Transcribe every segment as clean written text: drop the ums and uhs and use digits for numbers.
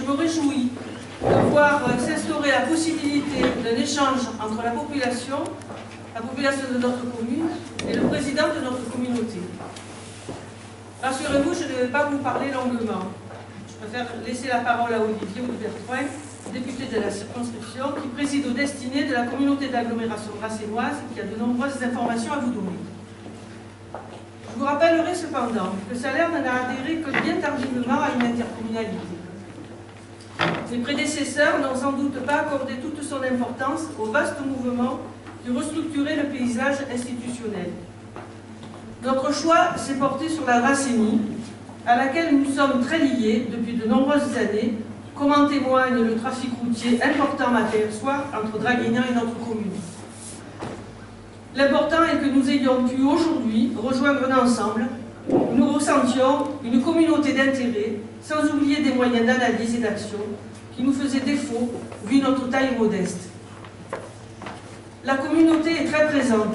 je me réjouis de voir s'instaurer la possibilité d'un échange entre la population de notre commune et le président de notre communauté. Rassurez-vous, je ne vais pas vous parler longuement. Je préfère laisser la parole à Olivier Bertouin, député de la circonscription, qui préside aux destinées de la communauté d'agglomération grassénoise et qui a de nombreuses informations à vous donner. Je vous rappellerai cependant que Salerne n'a adhéré que bien tardivement à une intercommunalité. Ses prédécesseurs n'ont sans doute pas accordé toute son importance au vaste mouvement de restructurer le paysage institutionnel. Notre choix s'est porté sur la Grassénie, à laquelle nous sommes très liés depuis de nombreuses années, comme en témoigne le trafic routier important matin soir entre Draguignan et notre commune. L'important est que nous ayons pu aujourd'hui rejoindre ensemble, nous ressentions une communauté d'intérêts, sans oublier des moyens d'analyse et d'action qui nous faisaient défaut vu notre taille modeste. La communauté est très présente.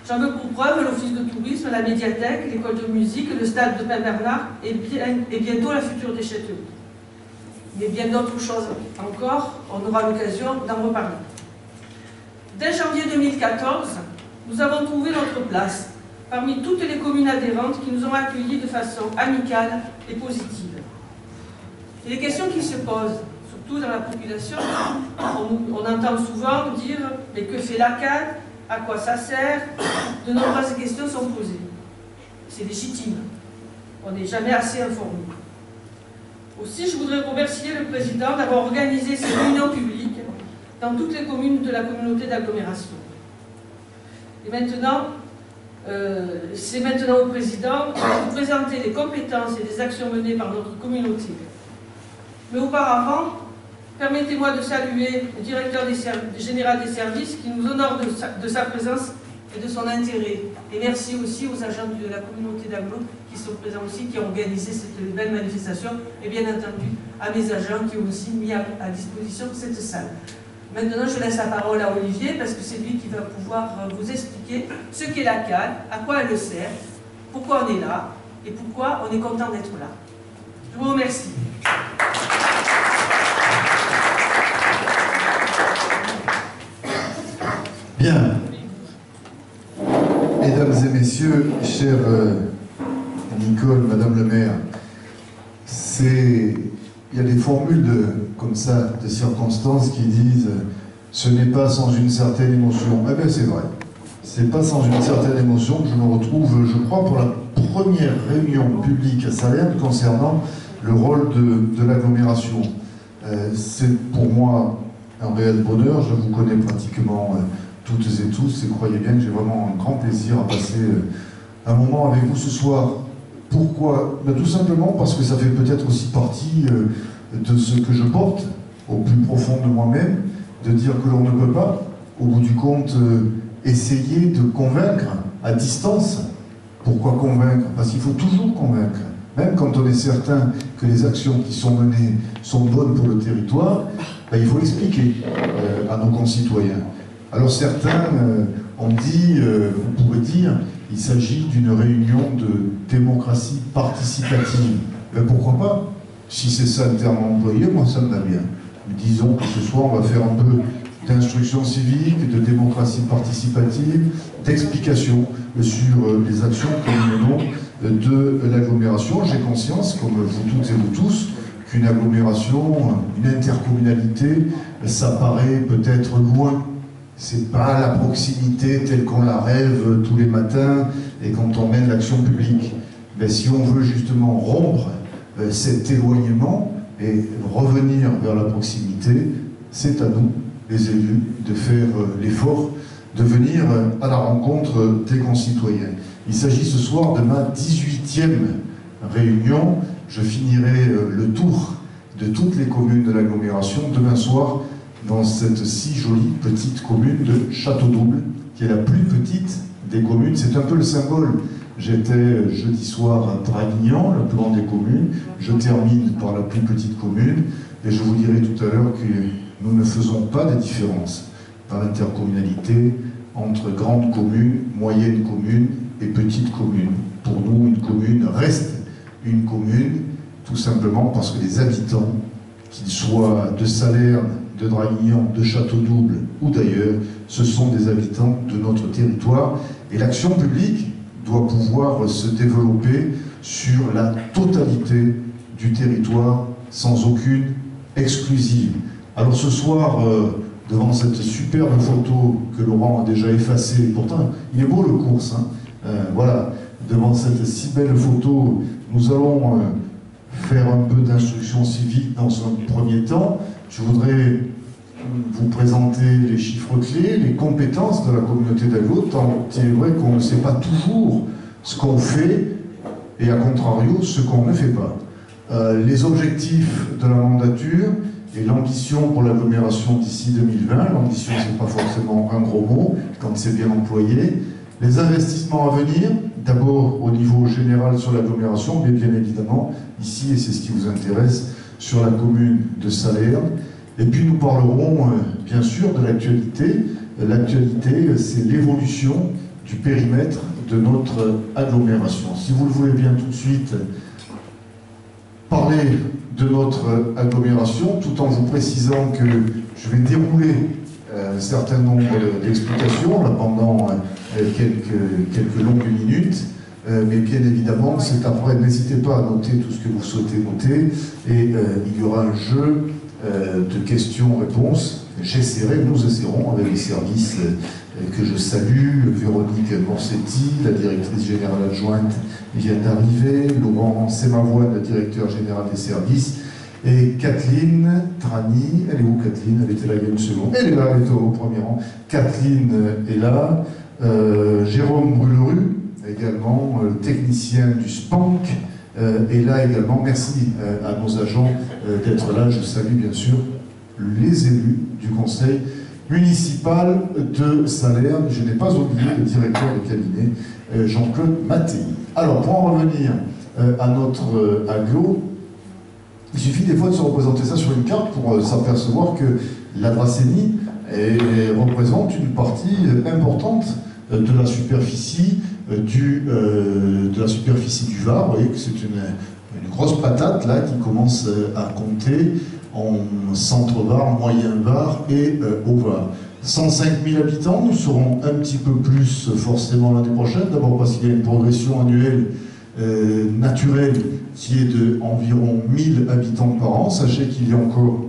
J'en veux pour preuve l'office de tourisme, la médiathèque, l'école de musique, le stade de Pin-Bernard et bientôt la future déchetterie. Mais bien d'autres choses encore, on aura l'occasion d'en reparler. Dès janvier 2014, nous avons trouvé notre place parmi toutes les communes adhérentes qui nous ont accueillis de façon amicale et positive. Et les questions qui se posent, surtout dans la population, on entend souvent dire « mais que fait la CAD ? À quoi ça sert ?» De nombreuses questions sont posées. C'est légitime. On n'est jamais assez informé. Aussi, je voudrais remercier le président d'avoir organisé ces réunions publiques dans toutes les communes de la communauté d'agglomération. Et maintenant, c'est maintenant au président de vous présenter les compétences et les actions menées par notre communauté. Mais auparavant, permettez-moi de saluer le directeur général des services qui nous honore de sa présence et de son intérêt. Et merci aussi aux agents de la communauté d'agglo qui sont présents aussi, qui ont organisé cette belle manifestation, et bien entendu à mes agents qui ont aussi mis à disposition cette salle. Maintenant, je laisse la parole à Olivier, parce que c'est lui qui va pouvoir vous expliquer ce qu'est la CAD, à quoi elle sert, pourquoi on est là, et pourquoi on est content d'être là. Je vous remercie. Bien. Mesdames et messieurs, chère Nicole, Madame le maire, il y a des formules comme ça, de circonstances qui disent « ce n'est pas sans une certaine émotion ». Eh bien c'est vrai, c'est pas sans une certaine émotion que je me retrouve, je crois, pour la première réunion publique à Salerne concernant le rôle de l'agglomération. C'est pour moi un réel bonheur, je vous connais pratiquement toutes et tous, et croyez bien que j'ai vraiment un grand plaisir à passer un moment avec vous ce soir. Pourquoi? Ben, tout simplement parce que ça fait peut-être aussi partie de ce que je porte au plus profond de moi-même, de dire que l'on ne peut pas, au bout du compte, essayer de convaincre à distance. Pourquoi convaincre? Parce qu'il faut toujours convaincre. Même quand on est certain que les actions qui sont menées sont bonnes pour le territoire, ben, il faut expliquer à nos concitoyens. Alors certains ont dit, vous pourrez dire, il s'agit d'une réunion de démocratie participative. Ben pourquoi pas? Si c'est ça le terme employé, moi ça me va bien. Disons que ce soir on va faire un peu d'instruction civique, de démocratie participative, d'explication sur les actions que nous menons de l'agglomération. J'ai conscience, comme vous toutes et vous tous, qu'une agglomération, une intercommunalité, ça paraît peut-être loin. C'est pas la proximité telle qu'on la rêve tous les matins et quand on mène l'action publique. Mais si on veut justement rompre cet éloignement et revenir vers la proximité, c'est à nous, les élus, de faire l'effort de venir à la rencontre des concitoyens. Il s'agit ce soir de ma 18e réunion. Je finirai le tour de toutes les communes de l'agglomération demain soir dans cette si jolie petite commune de Château-Double, qui est la plus petite des communes. C'est un peu le symbole. J'étais jeudi soir à Draguignan, le plan des communes. Je termine par la plus petite commune. Et je vous dirai tout à l'heure que nous ne faisons pas de différence dans l'intercommunalité entre grandes communes, moyennes communes et petites communes. Pour nous, une commune reste une commune, tout simplement parce que les habitants, qu'ils soient de Salerne, de Draguignan, de Château-Double ou d'ailleurs, ce sont des habitants de notre territoire. Et l'action publique doit pouvoir se développer sur la totalité du territoire, sans aucune exclusive. Alors ce soir, devant cette superbe photo que Laurent a déjà effacée, pourtant il est beau le course, hein, voilà, devant cette si belle photo, nous allons faire un peu d'instruction civique dans un premier temps. Je voudrais vous présenter les chiffres clés, les compétences de la communauté d'agglo, tant il est vrai qu'on ne sait pas toujours ce qu'on fait et à contrario ce qu'on ne fait pas. Les objectifs de la mandature et l'ambition pour l'agglomération d'ici 2020, l'ambition c'est pas forcément un gros mot quand c'est bien employé, les investissements à venir, d'abord au niveau général sur l'agglomération, mais bien évidemment ici, et c'est ce qui vous intéresse, sur la commune de Salerne. Et puis nous parlerons bien sûr de l'actualité. L'actualité, c'est l'évolution du périmètre de notre agglomération. Si vous le voulez bien tout de suite, parler de notre agglomération, tout en vous précisant que je vais dérouler un certain nombre d'explications là, pendant quelques longues minutes. Mais bien évidemment, c'est après, n'hésitez pas à noter tout ce que vous souhaitez noter, et il y aura un jeu de questions-réponses. Nous essaierons avec les services que je salue, Véronique Morsetti, la directrice générale adjointe vient d'arriver, Laurent Semavoine, le directeur général des services, et Kathleen Trani. Elle est où Kathleen? Elle était là il y a une seconde. Elle est là, elle est au premier rang. Kathleen est là. Jérôme Brûleru, également technicien du SPANC, est là également. Merci à nos agents d'être là. Je salue bien sûr les élus du conseil municipal de Salerne. Je n'ai pas oublié le directeur de cabinet, Jean-Claude Mattei. Alors, pour en revenir à notre agglo, il suffit des fois de se représenter ça sur une carte pour s'apercevoir que la Dracénie représente une partie importante de la superficie du Var. Vous voyez que c'est une grosse patate là qui commence à compter en centre-Var, moyen-Var et haut-Var. 105 000 habitants, nous serons un petit peu plus forcément l'année prochaine, d'abord parce qu'il y a une progression annuelle naturelle qui est d'environ 1000 habitants par an. Sachez qu'il y a encore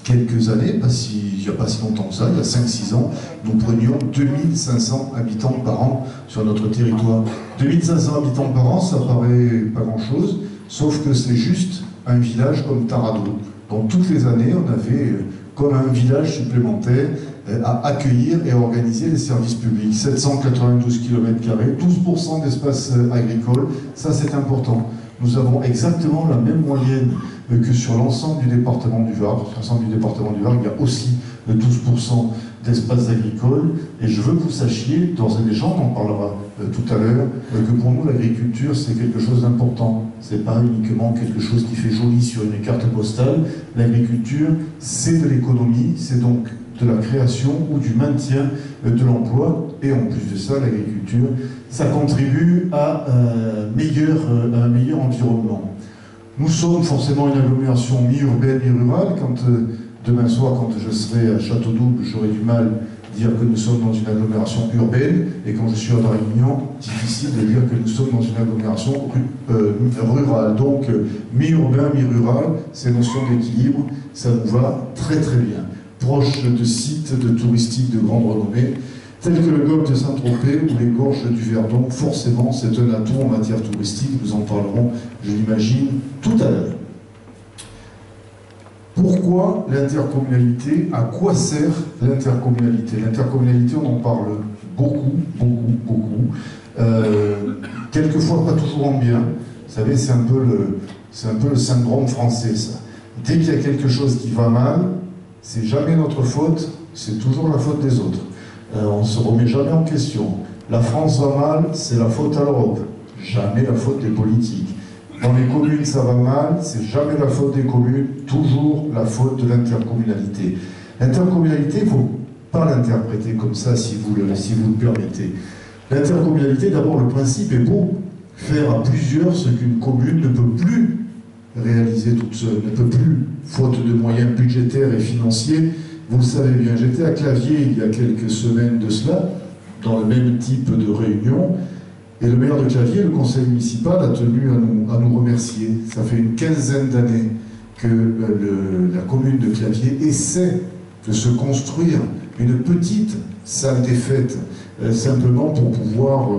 quelques années, il n'y a pas si longtemps que ça, il y a 5-6 ans, nous prenions 2500 habitants par an sur notre territoire. 2500 habitants par an, ça paraît pas grand-chose, sauf que c'est juste un village comme Taradot. Donc toutes les années, on avait comme un village supplémentaire à accueillir et à organiser les services publics. 792 km², 12% d'espace agricole, ça c'est important. Nous avons exactement la même moyenne que sur l'ensemble du département du Var. Sur l'ensemble du département du Var, il y a aussi 12% d'espace agricole. Et je veux que vous sachiez, d'ores et déjà, on en parlera tout à l'heure, que pour nous, l'agriculture, c'est quelque chose d'important. C'est pas uniquement quelque chose qui fait joli sur une carte postale. L'agriculture, c'est de l'économie, c'est donc de la création ou du maintien de l'emploi. Et en plus de ça, l'agriculture, ça contribue à un meilleur environnement. Nous sommes forcément une agglomération mi-urbaine, mi-rurale. Demain soir, quand je serai à Château-Double, j'aurai du mal à dire que nous sommes dans une agglomération urbaine, et quand je suis à Draguignan, difficile de dire que nous sommes dans une agglomération rurale. Donc, mi-urbain, mi-rural, ces notions d'équilibre, ça nous va très très bien. Proche de sites touristiques de grande renommée, tels que le golfe de Saint-Tropez ou les gorges du Verdon. Forcément, c'est un atout en matière touristique, nous en parlerons, je l'imagine, tout à l'heure. Pourquoi l'intercommunalité? À quoi sert l'intercommunalité? L'intercommunalité, on en parle beaucoup. Quelquefois, pas toujours en bien. Vous savez, c'est un peu le syndrome français, ça. Dès qu'il y a quelque chose qui va mal, c'est jamais notre faute, c'est toujours la faute des autres. On ne se remet jamais en question. La France va mal, c'est la faute à l'Europe, jamais la faute des politiques. Dans les communes, ça va mal, c'est jamais la faute des communes, toujours la faute de l'intercommunalité. L'intercommunalité, il ne faut pas l'interpréter comme ça, si vous le permettez. L'intercommunalité, d'abord, le principe est beau. Faire à plusieurs ce qu'une commune ne peut plus réaliser toute seule, ne peut plus, faute de moyens budgétaires et financiers. Vous le savez bien, j'étais à Claviers il y a quelques semaines de cela, dans le même type de réunion, et le maire de Claviers, le conseil municipal, a tenu à nous remercier. Ça fait une quinzaine d'années que la commune de Claviers essaie de se construire une petite salle des fêtes, simplement pour pouvoir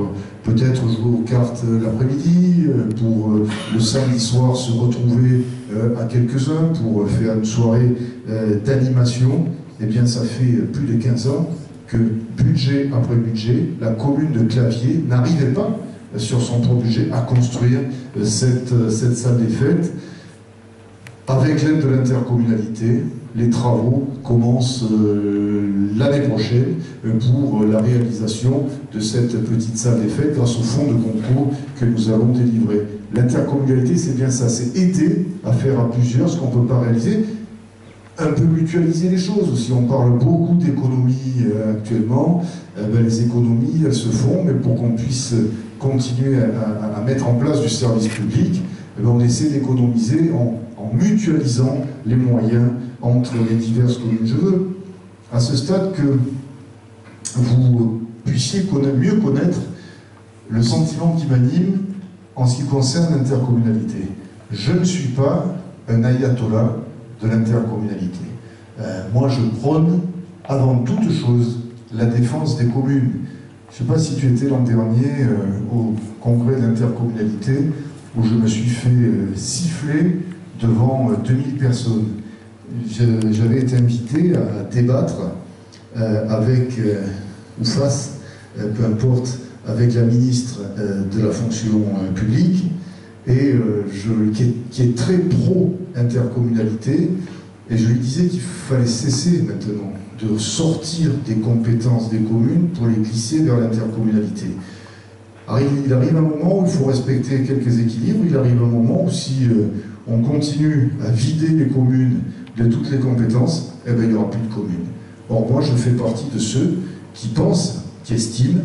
peut-être jouer aux cartes l'après-midi, pour le samedi soir se retrouver à quelques-uns, pour faire une soirée d'animation. Eh bien, ça fait plus de 15 ans que, budget après budget, la commune de Claviers n'arrivait pas, sur son propre budget, à construire cette salle des fêtes. Avec l'aide de l'intercommunalité, les travaux commencent l'année prochaine pour la réalisation de cette petite salle des fêtes grâce au fonds de concours que nous allons délivrer. L'intercommunalité, c'est bien ça, c'est aider à faire à plusieurs ce qu'on ne peut pas réaliser, un peu mutualiser les choses aussi. On parle beaucoup d'économies actuellement, les économies elles se font, mais pour qu'on puisse continuer à mettre en place du service public, on essaie d'économiser en mutualisant les moyens entre les diverses communes. Je veux, à ce stade, que vous puissiez mieux connaître le sentiment qui m'anime en ce qui concerne l'intercommunalité. Je ne suis pas un ayatollah de l'intercommunalité. Moi, je prône, avant toute chose, la défense des communes. Je ne sais pas si tu étais l'an dernier au congrès de l'intercommunalité, où je me suis fait siffler devant 2000 personnes. J'avais été invité à débattre avec, ou face, peu importe, avec la ministre de la fonction publique, et qui est très pro-intercommunalité, et je lui disais qu'il fallait cesser maintenant de sortir des compétences des communes pour les glisser vers l'intercommunalité. Il arrive un moment où il faut respecter quelques équilibres, il arrive un moment où si on continue à vider les communes de toutes les compétences, eh bien, il n'y aura plus de communes. Or, moi, je fais partie de ceux qui pensent, qui estiment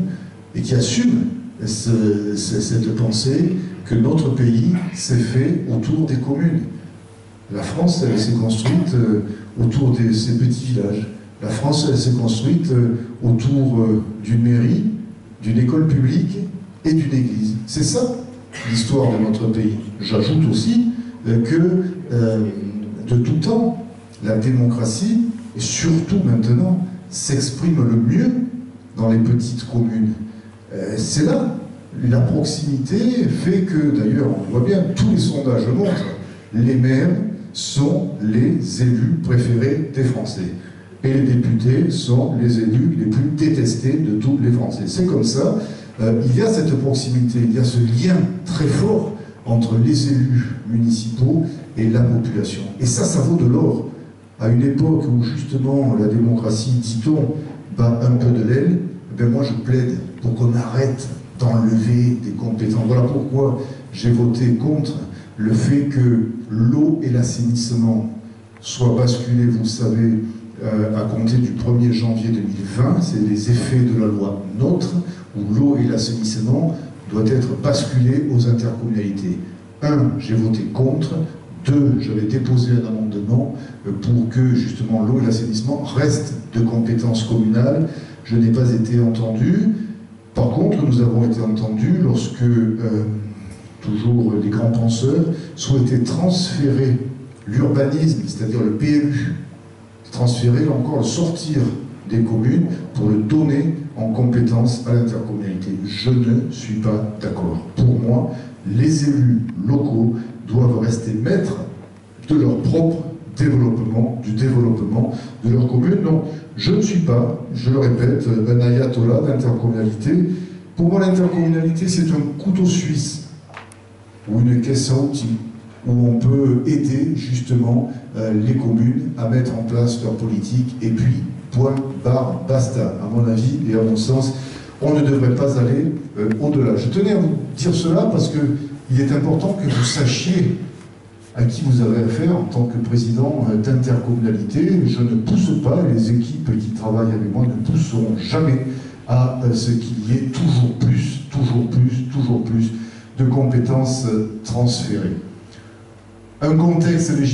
et qui assument cette pensée que notre pays s'est fait autour des communes. La France, elle s'est construite autour de ces petits villages. La France, elle s'est construite autour d'une mairie, d'une école publique et d'une église. C'est ça, l'histoire de notre pays. J'ajoute aussi que, de tout temps, la démocratie, et surtout maintenant, s'exprime le mieux dans les petites communes. C'est là, la proximité fait que, d'ailleurs, on voit bien, tous les sondages le montrent, les maires sont les élus préférés des Français. Et les députés sont les élus les plus détestés de tous les Français. C'est comme ça. Il y a cette proximité, il y a ce lien très fort entre les élus municipaux et la population. Et ça vaut de l'or. À une époque où justement la démocratie, dit-on, bat un peu de l'aile, moi je plaide pour qu'on arrête d'enlever des compétences. Voilà pourquoi j'ai voté contre le fait que l'eau et l'assainissement soient basculés, vous le savez, à compter du 1er janvier 2020. C'est les effets de la loi NOTRe, où l'eau et l'assainissement doivent être basculés aux intercommunalités. 1, j'ai voté contre. 2, j'avais déposé un amendement pour que justement l'eau et l'assainissement restent de compétences communales. Je n'ai pas été entendu. Par contre, nous avons été entendus lorsque, toujours les grands penseurs, souhaitaient transférer l'urbanisme, c'est-à-dire le PLU, transférer, là encore, le sortir des communes pour le donner en compétence à l'intercommunalité. Je ne suis pas d'accord. Pour moi, les élus locaux doivent rester maîtres de leur propre développement, du développement de leur commune. Donc, je ne suis pas, je le répète, un ayatollah d'intercommunalité. Pour moi, l'intercommunalité, c'est un couteau suisse ou une caisse à outils où on peut aider justement les communes à mettre en place leur politique, et puis, point, barre, basta. À mon avis et à mon sens, on ne devrait pas aller au-delà. Je tenais à vous dire cela parce qu'il est important que vous sachiez à qui vous avez affaire en tant que président d'intercommunalité. Je ne pousse pas, les équipes qui travaillent avec moi ne pousseront jamais à ce qu'il y ait toujours plus de compétences transférées. un contexte législatif